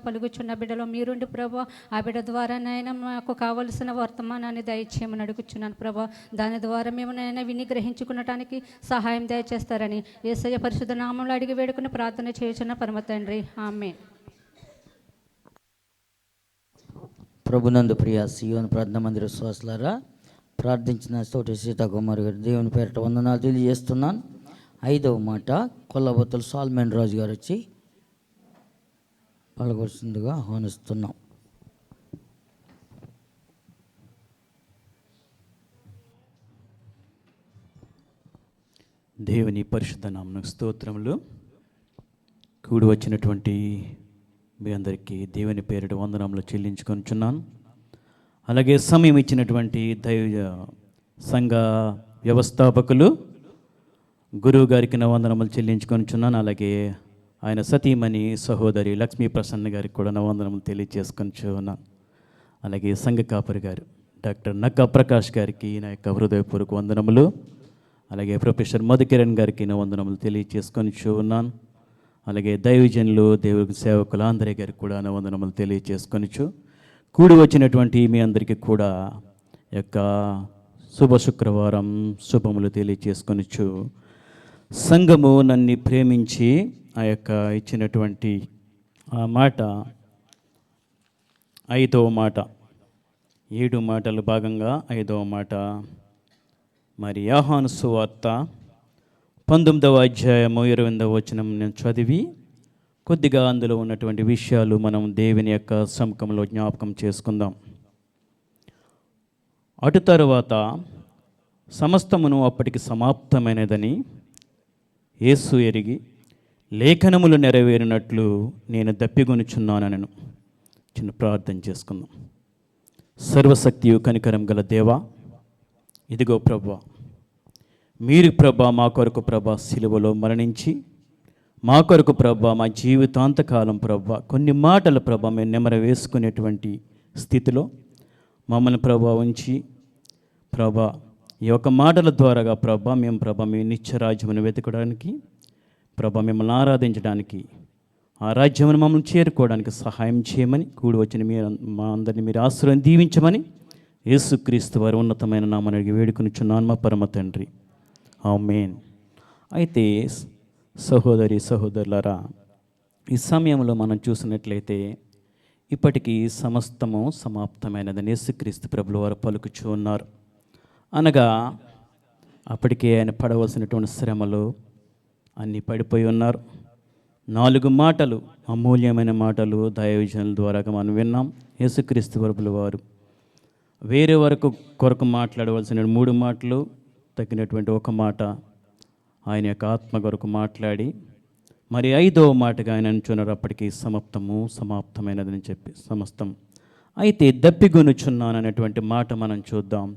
పలుకుచున్న బిడ్డలో మీరుండి ప్రభా, ఆ బిడ్డ ద్వారా నైనా మాకు కావలసిన వర్తమానాన్ని దయచేయమని అడుగుచున్నాను ప్రభా. దాని ద్వారా మేము నైనా విని గ్రహించుకునటానికి సహాయం దయచేస్తారని యేసయ్య పరిశుద్ధ నామంలో అడిగి వేడుకుని ప్రార్థన చేయుచున్న పరమ తండ్రి, ఆమేన్. ప్రభునందు ప్రియ సియోను ప్రార్థన మందిర విశ్వాసులారా, ప్రార్థించిన తోటి సీతాకుమారి గారు దేవుని పేరిట వందనాలు తెలియజేస్తున్నాను. 5వ మాట కొల్లబొత్తుల సాల్మన్ రాజు గారు వచ్చి పలకొస్తుందిగా ఆహ్వానిస్తున్నాం. దేవుని పరిశుద్ధ నామమునకు స్తోత్రములు. కూడి వచ్చినటువంటి మీ అందరికీ దేవుని పేరిట వందనములు చెల్లించుకొనిచున్నాను. అలాగే సమయం ఇచ్చినటువంటి దైవ సంఘ వ్యవస్థాపకులు గురువు గారికి నా వందనములు చెల్లించుకొనిచున్నాను. అలాగే ఆయన సతీమణి సహోదరి లక్ష్మీ ప్రసన్న గారికి కూడా నా వందనములు తెలియజేసుకొనిచున్నాను. అలాగే సంఘ కాపరి గారు డాక్టర్ నక్కా ప్రకాష్ గారికి నా యొక్క హృదయపూర్వక వందనములు. అలాగే ప్రొఫెసర్ మధుకిరణ్ గారికి నా వందనములు తెలియజేసుకొనిచున్నాను. అలాగే దైవజనులు దేవుని సేవకులు అందరి గారికి కూడా నా వందనములు తెలియజేసుకొనిచు కూడి వచ్చినటువంటి మీ అందరికీ కూడా యొక్క శుభ శుక్రవారం శుభములు తెలియజేసుకొనిచు సంఘము నన్ను ప్రేమించి ఆ యొక్క ఇచ్చినటువంటి ఆ మాట 5వ మాట, 7 మాటలు భాగంగా 5వ మాట మరి యోహాను సువార్త 19వ అధ్యాయము 20వ వచనం నేను చదివి కొద్దిగా అందులో ఉన్నటువంటి విషయాలు మనం దేవుని యొక్క సముఖంలో జ్ఞాపకం చేసుకుందాం. అటు తరువాత సమస్తమును అప్పటికి సమాప్తమైనదని యేసు ఎరిగి లేఖనములు నెరవేరినట్లు నేను దప్పిగొనుచున్నానను. చిన్న ప్రార్థన చేసుకుందాం. సర్వశక్తియు కనికరం గల దేవా, ఇదిగో ప్రభా, మీరు ప్రభా మా కొరకు ప్రభా సిలువలో మరణించి మా కొరకు ప్రభా మా జీవితాంతకాలం ప్రభా కొన్ని మాటలు ప్రభా మేము నెమర వేసుకునేటువంటి స్థితిలో మమ్మల్ని ప్రభా ఉంచి ప్రభా ఈ యొక్క మాటల ద్వారాగా ప్రభా మేము ప్రభా మీ నిత్యరాజ్యమును వెతకడానికి ప్రభా మిమ్మల్ని ఆరాధించడానికి ఆ రాజ్యమును మమ్మల్ని చేరుకోవడానికి సహాయం చేయమని కూడి వచ్చిన మీరు మా అందరినీ మీరు ఆశీర్వాదం దీవించమని యేసుక్రీస్తు వారి ఉన్నతమైన నామమున అడిగి వేడుకొనిచున్నాను మా పరమ తండ్రి, ఆమేన్. అయితే సహోదరి సహోదరులారా, ఈ సమయంలో మనం చూసినట్లయితే ఇప్పటికీ సమస్తము సమాప్తమైనదని యేసుక్రీస్తు ప్రభుల వారు పలుకుచూ ఉన్నారు. అనగా అప్పటికే ఆయన పడవలసినటువంటి శ్రమలు అన్నీ పడిపోయి ఉన్నారు. 4 మాటలు, అమూల్యమైన మాటలు దైవజనుల ద్వారా మనం విన్నాం. యేసుక్రీస్తు ప్రభుల వారు వేరే కొరకు మాట్లాడవలసిన 3 మాటలు తగినటువంటి 1 మాట ఆయన యొక్క ఆత్మ కొరకు మాట్లాడి మరి 5వ మాటగా ఆయన అంటున్నారు అప్పటికి సమాప్తమైనదని చెప్పి సమస్తం. అయితే దప్పిగొనుచున్నాను అనేటువంటి మాట మనం చూద్దాం.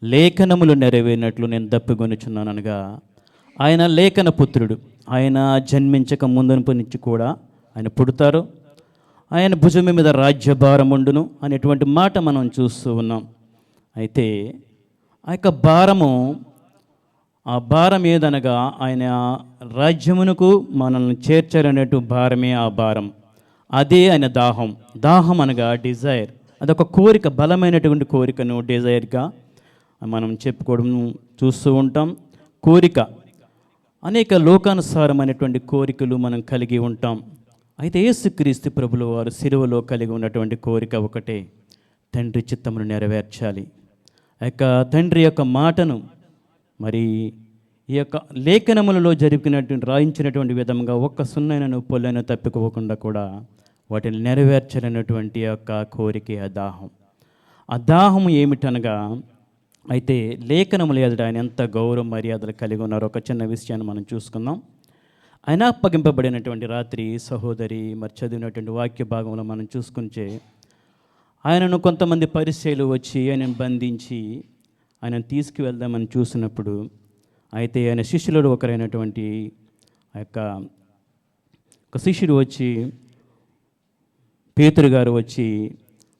లేఖనములు నెరవేరినట్లు నేను దప్పిగొనుచున్నాను అనగా ఆయన లేఖన పుత్రుడు. ఆయన జన్మించక ముందు నుంచి కూడా ఆయన పుడతారు, ఆయన భుజం మీద రాజ్యభారం ఉండును అనేటువంటి మాట మనం చూస్తూ ఉన్నాం. అయితే ఆ యొక్క ఆ భారం ఏదనగా ఆయన రాజ్యమునకు మనల్ని చేర్చారనేటు భారమే ఆ భారం. అదే ఆయన దాహం అనగా డిజైర్. అదొక కోరిక, బలమైనటువంటి కోరికను డిజైర్గా మనం చెప్పుకోవడం చూస్తూ ఉంటాం. కోరిక, అనేక లోకానుసారమైనటువంటి కోరికలు మనం కలిగి ఉంటాం. అయితే యేసుక్రీస్తు ప్రభుల వారు సిలువలో కలిగి ఉన్నటువంటి కోరిక ఒకటే, తండ్రి చిత్తమును నెరవేర్చాలి. ఆ యొక్క తండ్రి యొక్క మాటను మరి ఈ యొక్క లేఖనములలో జరిపినటువంటి రాయించినటువంటి విధంగా ఒక్క సున్నైనను పొల్లైన తప్పిపోకుండా కూడా వాటిని నెరవేర్చాలన్నటువంటి యొక్క కోరికే ఆ దాహం ఏమిటనగా, అయితే లేఖనములు ఎదుట ఆయన ఎంత గౌరవ మర్యాదలు కలిగి ఉన్నారో ఒక చిన్న విషయాన్ని మనం చూసుకుందాం. ఆయన అప్పగింపబడినటువంటి రాత్రి సహోదరి మరి చదివినటువంటి వాక్య భాగంలో మనం చూసుకుంటే ఆయనను కొంతమంది పరిచయులు వచ్చి ఆయనను బంధించి ఆయనను తీసుకువెళ్దామని చూసినప్పుడు, అయితే ఆయన శిష్యులలో ఒకరైనటువంటి ఒక శిష్యుడు వచ్చి పేతురు గారు వచ్చి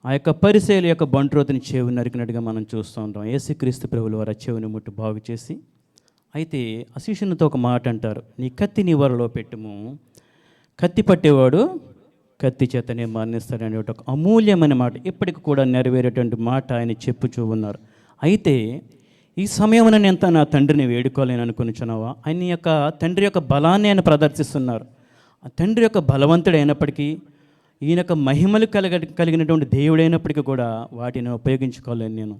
ఆ యొక్క పరిసయ్యుల యొక్క బంట్రోతుని చెవి నరికినట్టుగా మనం చూస్తూ ఉంటాం. యేసుక్రీస్తు ప్రభువుల వారు చెవిని ముట్టు బాగు చేసి, అయితే ఆ శిష్యునితో ఒక మాట అంటారు, నీ కత్తి నీ వరలో పెట్టుము, కత్తి పట్టేవాడు కత్తి చేతనే మరణిస్తాడనే ఒక అమూల్యమైన మాట ఇప్పటికి కూడా నెరవేరేటువంటి మాట ఆయన చెప్పుచూ ఉన్నారు. అయితే ఈ సమయమున నేను నా తండ్రిని వేడుకోలేని అనుకునిచున్నావా? ఆయన యొక్క తండ్రి యొక్క బలాన్ని ఆయన ప్రదర్శిస్తున్నారు. ఆ తండ్రి యొక్క బలవంతుడైనప్పటికీ, ఈయన యొక్క మహిమలు కలిగినటువంటి దేవుడైనప్పటికీ కూడా వాటిని ఉపయోగించుకోలేను.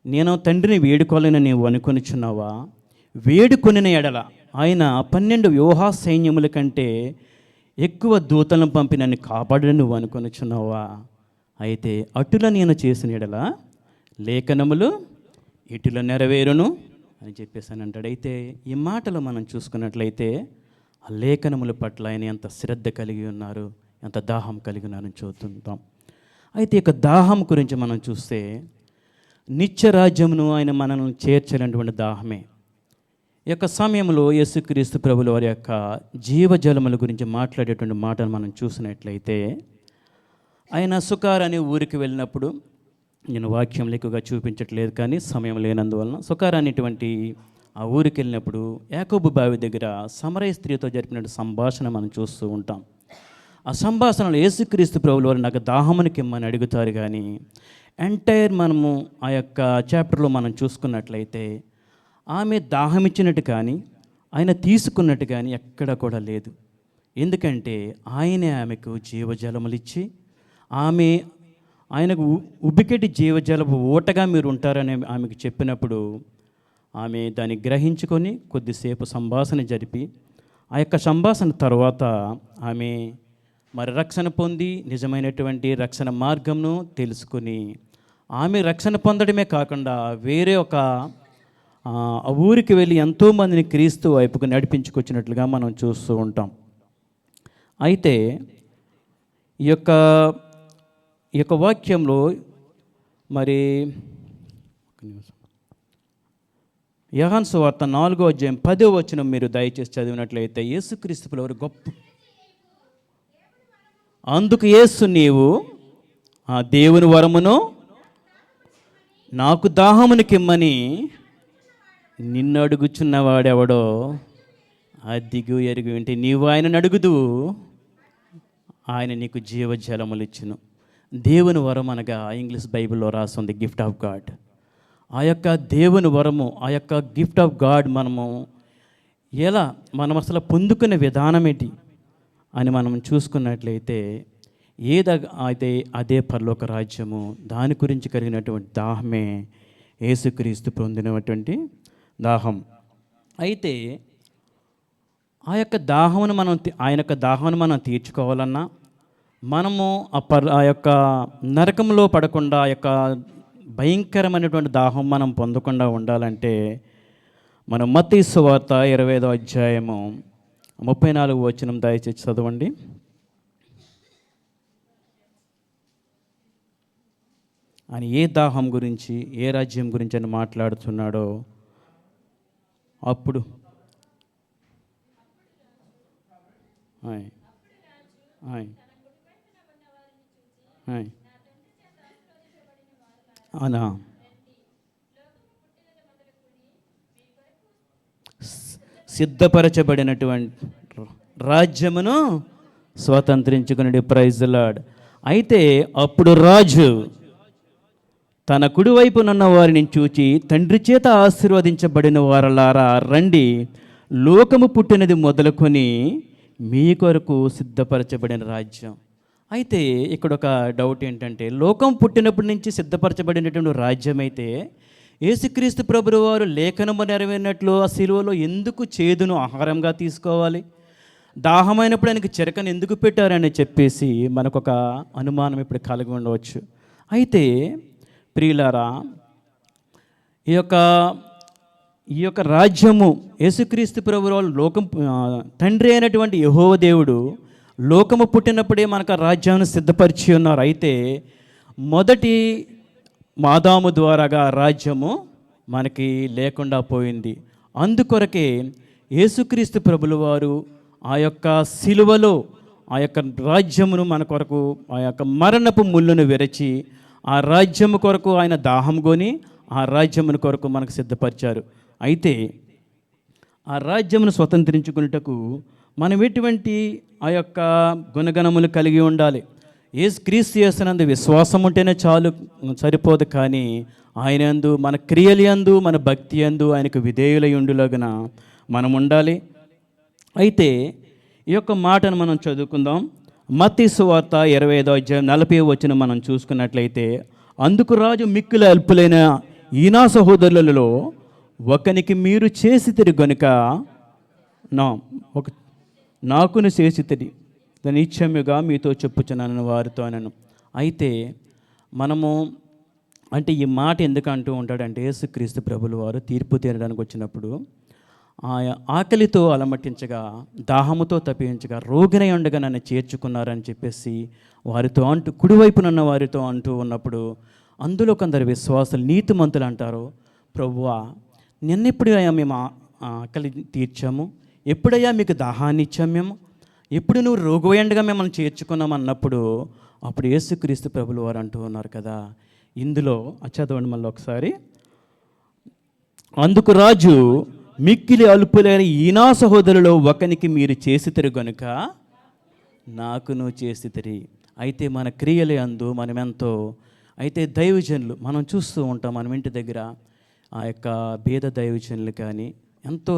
నేను తండ్రిని వేడుకోలేని నీవు అనుకునిచున్నావా? వేడుకొనిన ఎడల ఆయన 12 వ్యూహా సైన్యముల కంటే ఎక్కువ దూతలను పంపి నన్ను కాపాడని నువ్వు అనుకొనిచున్నావా? అయితే అటుల నేను చేసిన ఎడల లేఖనములు ఇటుల నెరవేరును అని చెప్పేసాను అంటాడు. అయితే ఈ మాటలు మనం చూసుకున్నట్లయితే ఆ లేఖనముల పట్ల ఆయన ఎంత శ్రద్ధ కలిగి ఉన్నారు, ఎంత దాహం కలిగి ఉన్నారని చూస్తుంటాం. అయితే ఇక దాహం గురించి మనం చూస్తే నిత్యరాజ్యమును ఆయన మనల్ని చేర్చాలన్నటువంటి దాహమే. ఈ యొక్క సమయంలో యేసుక్రీస్తు ప్రభుల వారి యొక్క జీవజలముల గురించి మాట్లాడేటువంటి మాటను మనం చూసినట్లయితే, ఆయన సుకార్ అనే ఊరికి వెళ్ళినప్పుడు, నేను వాక్యంలో ఎక్కువగా చూపించట్లేదు కానీ సమయం లేనందువలన, సుకార్ అనేటువంటి ఆ ఊరికి వెళ్ళినప్పుడు యాకోబు బావి దగ్గర సమరయ స్త్రీతో జరిపిన సంభాషణ మనం చూస్తూ ఉంటాం. ఆ సంభాషణలో యేసుక్రీస్తు ప్రభుల వారు నాకు దాహమునికి ఇమ్మని అడుగుతారు, కానీ ఎంటైర్ మనము ఆ యొక్క చాప్టర్లో మనం చూసుకున్నట్లయితే ఆమె దాహం ఇచ్చినట్టు కానీ ఆయన తీసుకున్నట్టు కానీ ఎక్కడ కూడా లేదు. ఎందుకంటే ఆయనే ఆమెకు జీవజలములు ఇచ్చి, ఆయనకు ఉబ్బికెట్టి జీవజలపు ఊటగా మీరు ఉంటారని ఆమెకు చెప్పినప్పుడు ఆమె దాన్ని గ్రహించుకొని కొద్దిసేపు సంభాషణ జరిపి, ఆ యొక్క సంభాషణ తర్వాత ఆమె మరి రక్షణ పొంది నిజమైనటువంటి రక్షణ మార్గంను తెలుసుకొని, ఆమె రక్షణ పొందడమే కాకుండా వేరే ఒక ఆ ఊరికి వెళ్ళి ఎంతోమందిని క్రీస్తు వైపుకు నడిపించుకొచ్చినట్లుగా మనం చూస్తూ ఉంటాం. అయితే ఈ యొక్క వాక్యంలో మరి యోహాను సువార్త 4వ అధ్యాయం 10వ వచనం మీరు దయచేసి చదివినట్లయితే, యేసుక్రీస్తు ప్రభువు గొప్ప అందుకు యేసు నీవు ఆ దేవుని వరమును నాకు దాహమునికిమ్మని నిన్ను అడుగుచున్నవాడెవడో అదిగు ఎరుగు ఏంటి, నీవు ఆయనను అడుగుదు, ఆయన నీకు జీవజలములు ఇచ్చును. దేవుని వరం అనగా ఇంగ్లీష్ బైబిల్లో రాస్తుంది గిఫ్ట్ ఆఫ్ గాడ్. ఆ యొక్క దేవుని వరము, ఆ యొక్క గిఫ్ట్ ఆఫ్ గాడ్ మనం అసలు పొందుకునే విధానం ఏంటి అని మనం చూసుకున్నట్లయితే అయితే అదే పరలోక రాజ్యము. దాని గురించి కలిగినటువంటి దాహమే యేసుక్రీస్తు పొందినటువంటి దాహం. అయితే ఆయన యొక్క దాహమును మనం తీర్చుకోవాలన్నా, మనము ఆ యొక్క నరకంలో పడకుండా ఆ యొక్క భయంకరమైనటువంటి దాహం మనం పొందకుండా ఉండాలంటే, మనం మత్తయి సువార్త 25వ అధ్యాయము 34వ వచనం దయచేసి చదవండి. ఆయన ఏ దాహం గురించి, ఏ రాజ్యం గురించి అని మాట్లాడుతున్నాడో అప్పుడు అనా సిద్ధపరచబడినటువంటి రాజ్యమును స్వతంత్రించుకునే ప్రైజ్ లార్డ్. అయితే అప్పుడు రాజు తన కుడివైపునున్న వారిని చూచి, తండ్రి చేత ఆశీర్వదించబడిన వారలారా రండి, లోకము పుట్టినది మొదలుకొని మీ కొరకు సిద్ధపరచబడిన రాజ్యం. అయితే ఇక్కడ ఒక డౌట్ ఏంటంటే, లోకం పుట్టినప్పటి నుంచి సిద్ధపరచబడినటువంటి రాజ్యం అయితే యేసుక్రీస్తు ప్రభువు వారు లేఖనము నెరవేరినట్లు ఆ శిలువలో ఎందుకు చేదును ఆహారంగా తీసుకోవాలి, దాహమైనప్పుడు ఆయనకి చెరకను ఎందుకు పెట్టారని చెప్పేసి మనకొక అనుమానం ఇప్పుడు కలిగి ఉండవచ్చు. అయితే ప్రియులారా, ఈ యొక్క రాజ్యము యేసుక్రీస్తు ప్రభువు లోకం తండ్రి అయినటువంటి యెహోవా దేవుడు లోకము పుట్టినప్పుడే మనకు రాజ్యాన్ని సిద్ధపరిచి ఉన్నారు. అయితే మొదటి ఆదాము ద్వారాగా రాజ్యము మనకి లేకుండా పోయింది. అందుకొరకే యేసుక్రీస్తు ప్రభుల వారు ఆ యొక్క సిలువలో ఆ యొక్క రాజ్యమును మన కొరకు, ఆ యొక్క మరణపు ముళ్ళును విరచి ఆ రాజ్యము కొరకు ఆయన దాహం కొని ఆ రాజ్యమును కొరకు మనకు సిద్ధపరిచారు. అయితే ఆ రాజ్యమును స్వతంత్రించుకున్నటకు మనం ఎటువంటి ఆ యొక్క గుణగణములు కలిగి ఉండాలి. క్రీస్తు యేసునందు విశ్వాసం ఉంటేనే చాలు, సరిపోదు. కానీ ఆయన యందు, మన క్రియలు యందు, మన భక్తి యందు ఆయనకు విధేయులై ఉండులాగున మనం ఉండాలి. అయితే ఈ యొక్క మాటను మనం చదువుకుందాం. మత్తయి సువార్త 25వ అధ్యాయం 40వ వచనం మనం చూసుకున్నట్లయితే, అందుకు రాజు మిక్కిలి అల్పులైన ఈనా సహోదరులలో ఒకనికి మీరు చేసితిరి గనుక నాకును చేసితిరి, దాని నిశ్చయముగా మీతో చెప్పుచున్నాను వారితో అనను. అయితే మనము అంటే ఈ మాట ఎందుకు అంటూ ఉంటాడంటే, యేసుక్రీస్తు ప్రభులు వారు తీర్పు తీరడానికి వచ్చినప్పుడు ఆకలితో అలమటించగా, దాహముతో తప్పించగా, రోగినై ఉండగా నన్ను చేర్చుకున్నారని చెప్పేసి వారితో అంటూ, కుడివైపునున్న వారితో అంటూ ఉన్నప్పుడు అందులో కొందరు విశ్వాసులు నీతిమంతులు అంటారు, ప్రభువా నిన్నెప్పుడయ్యా మేము ఆకలి తీర్చాము, ఎప్పుడయ్యా మీకు దాహాన్ని ఇచ్చాము, మేము ఎప్పుడు నువ్వు రోగిపోయిండగా మిమ్మల్ని చేర్చుకున్నాం అన్నప్పుడు అప్పుడు యేసుక్రీస్తు ప్రభులు వారు అంటూ ఉన్నారు కదా. ఇందులో చదవండి మళ్ళీ ఒకసారి. అందుకు రాజు మిక్కిలి అల్పులైన ఈనా సహోదరులో ఒకనికి మీరు చేసితిరి గనుక నాకు నువ్వు చేసితిరి. అయితే మన క్రియల యందు మనమెంతో, అయితే దైవజనులు మనం చూస్తూ ఉంటాం, మనం ఇంటి దగ్గర ఆ యొక్క భేద దైవజనులు కానీ, ఎంతో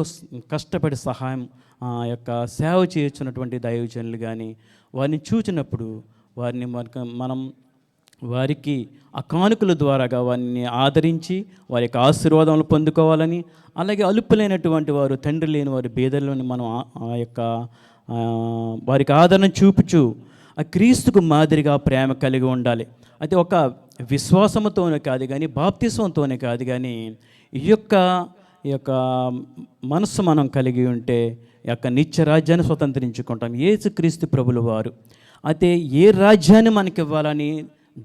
కష్టపడి సహాయం ఆ యొక్క సేవ చేస్తున్నటువంటి దైవజనులు కానీ, వారిని చూచినప్పుడు వారిని మనం వారికి ఆ కానుకల ద్వారాగా వారిని ఆదరించి వారి యొక్క ఆశీర్వాదాలు పొందుకోవాలని, అలాగే అలుపులైనటువంటి వారు, తండ్రి లేని వారి బేదలను మనం ఆ యొక్క వారికి ఆదరణ చూపుచు ఆ క్రీస్తుకు మాదిరిగా ప్రేమ కలిగి ఉండాలి. అయితే ఒక విశ్వాసంతోనే కాదు కానీ, బాప్తిస్వంతోనే కాదు కానీ, ఈ యొక్క మనస్సు మనం కలిగి ఉంటే ఈ యొక్క నిత్య రాజ్యాన్ని స్వతంత్రించుకుంటాం. యేసుక్రీస్తు ప్రభులు వారు అయితే ఏ రాజ్యాన్ని మనకి ఇవ్వాలని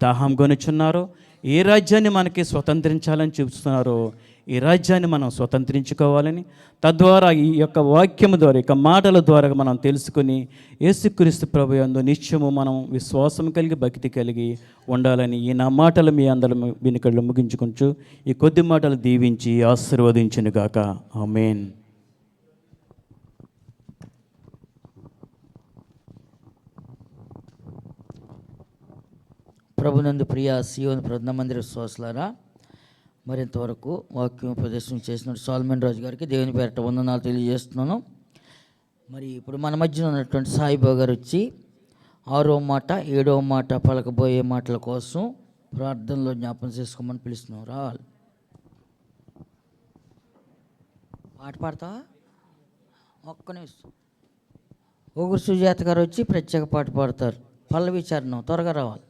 దాహం కొనుచున్నారో, ఏ రాజ్యాన్ని మనకి స్వతంత్రించాలని చూస్తున్నారో, ఈ రాజ్యాన్ని మనం స్వతంత్రించుకోవాలని, తద్వారా ఈ యొక్క వాక్యము ద్వారా, ఈ యొక్క మాటల ద్వారా మనం తెలుసుకుని యేసుక్రీస్తు ప్రభు యందు నిత్యము మనం విశ్వాసం కలిగి భక్తి కలిగి ఉండాలని ఈ నా మాటలు మీ అందరి వెనుకళ్ళు ముగించుకుంటూ ఈ కొద్ది మాటలు దీవించి ఆశీర్వదించునుగాక. ఆమేన్. ప్రభునందు ప్రియ సియోను ప్రధాన మందిర విశ్వాసులారా, మరింతవరకు వాక్యం ఉపదేశం చేసిన సాల్మన్ రాజు గారికి దేవుని పేరిట వందనాలు తెలియజేస్తున్నాను. మరి ఇప్పుడు మన మధ్యన ఉన్నటువంటి సాయిబాబా గారు వచ్చి 6వ మాట 7వ మాట పలకబోయే మాటల కోసం ప్రార్థనలో జ్ఞాపకం చేసుకోమని పిలుస్తున్నాం. రావాలి. పాట పాడతావా? ఒక్క నిమిషం. ఓగురు సుజాత గారు వచ్చి ప్రత్యేక పాట పాడతారు. పల్లవి చరణం. త్వరగా రావాలి.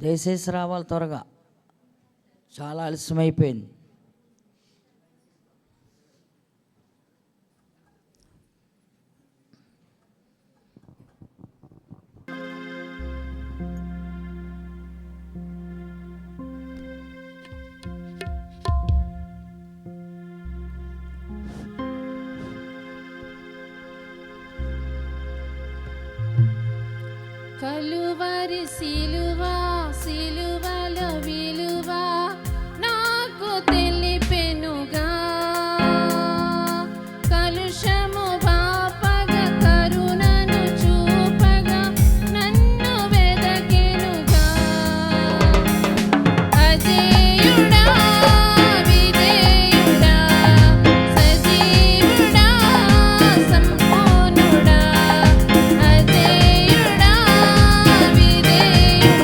దయచేసి రావాలి త్వరగా, చాలా ఆలస్యమైపోయింది. కలువరి సిలువా, సిలువలో విలువా నాకు తెలిపెనుగా, కలుషము బాపగా కరుణను చూపగా నన్ను వెదకెనుగా. అజేయుడా విజేయుడా సజీవుడా సంపూర్ణుడా, అజేయుడా విజేయుడా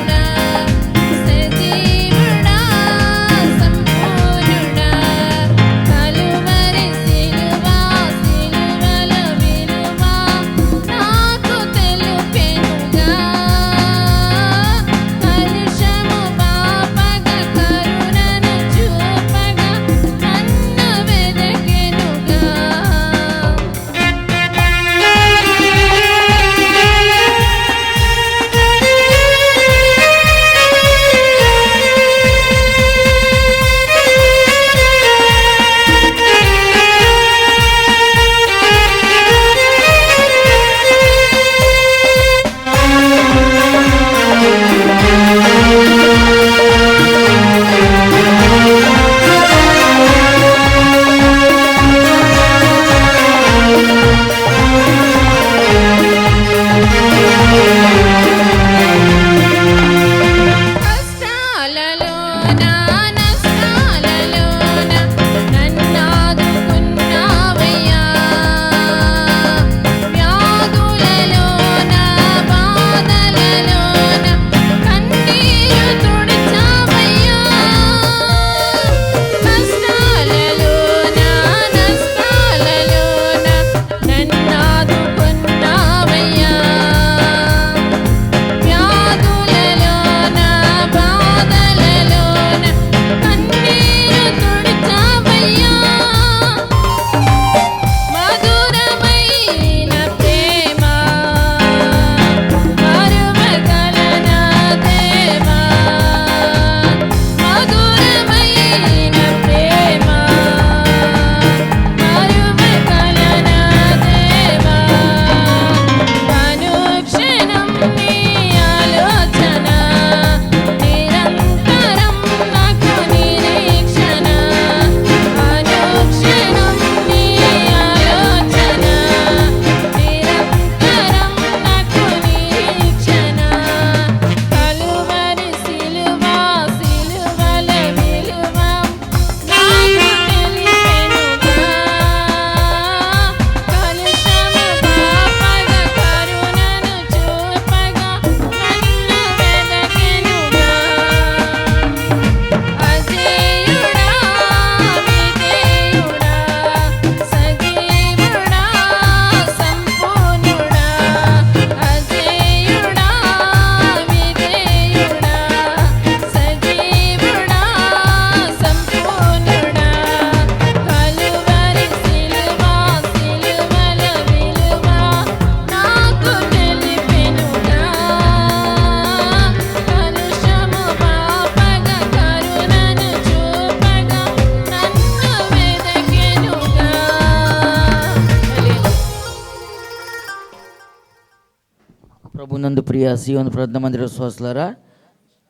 ప్రభునందు ప్రియ సియోను ప్రార్థన మందిర విశ్వాసులారా,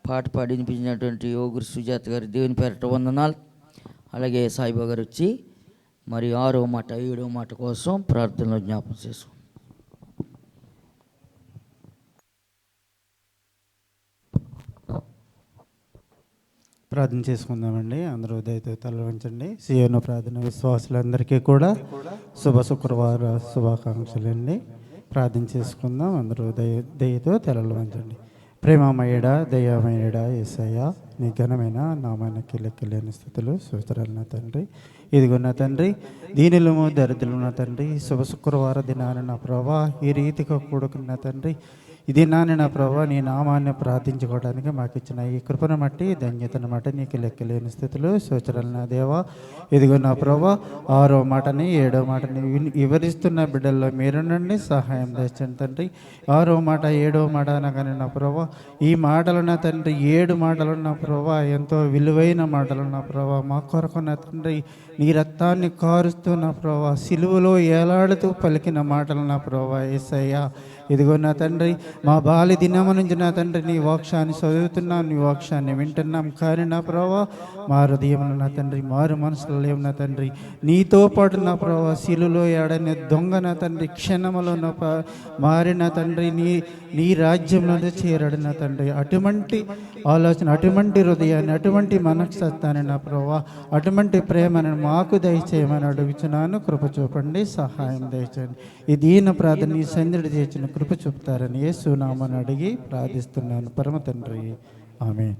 పాట పాడి వినిపించినటువంటి యోగురు సుజాత గారి దేవుని పేరట వందనాలు. అలాగే సాయిబా గారు వచ్చి మరి 6వ మాట 7వ మాట కోసం ప్రార్థనలో జ్ఞాపకం చేసుకోండి. ప్రార్థన చేసుకుందామండి. అందరూ దయతో తల వంచండి. సియోను ప్రార్థన విశ్వాసులందరికీ కూడా శుభ శుక్రవార శుభాకాంక్షలండి. ప్రార్థన చేసుకుందాం. అందరూ దయతో తలలు వంచండి. ప్రేమమయుడా దయామయుడా యేసయ్యా, నీ ఘనమైన నామానికి లెక్కలేని స్థితులు సూచనలు తండ్రి. ఇదిగొన్న తండ్రి, దీనిలో దరిద్రులున్న తండ్రి, శుభ శుక్రవార దినాన నా ప్రభా ఈ రీతిగా కూడుకున్న తండ్రి, ఇది నా ప్రభా నీ నామాన్ని ప్రార్థించుకోవడానికి మాకు ఇచ్చిన ఈ కృపను బట్టి ధన్యతను బట్టి నీకు లెక్కలేని స్థితులు సూచనలు నా దేవా. ఇదిగో నా ప్రభా 6వ మాటని 7వ మాటని వివరిస్తున్న బిడ్డల్లో మీరు నుండి సహాయం తెచ్చండి తండ్రి. 6వ మాట 7వ మాట అనగానే నా ప్రభా ఈ మాటలు నా తండ్రి 7 మాటలు నా ప్రభా ఎంతో విలువైన మాటలు నా ప్రభా మా కొరకు నా తండ్రి నీ రక్తాన్ని కారుస్తూ నా ప్రభా సిలువలో ఏలాడుతూ పలికిన మాటలు నా ప్రభా యేసయ్యా. ఇదిగో నా తండ్రి మా బాల్య దినము నుంచి నా తండ్రి నీ వాక్యాన్ని చదువుతున్నాం, నీ వాక్యాన్ని వింటున్నాం. కానీ నా ప్రభా మా హృదయంలో నా తండ్రి మారు మనసులో లేవు నా తండ్రి. నీతో పాటు నా ప్రభా శిలువలో ఏడనే దొంగ నా తండ్రి క్షణములో నా మారిన తండ్రి నీ రాజ్యంలో చేరాడు నా తండ్రి. అటువంటి ఆలోచన, అటువంటి హృదయాన్ని, అటువంటి మనస్తత్వాన్ని నా ప్రభా, అటువంటి ప్రేమను మాకు దయచేయమని అడుగుచున్నాను. కృప చూపండి, సహాయం దయచేయండి. ఈ దీన ప్రార్థన నీ సందడి చేసిన కృప చూపుతారని యేసు నామమున అడిగి ప్రార్థిస్తున్నాను పరమ తండ్రి. ఆమేన్.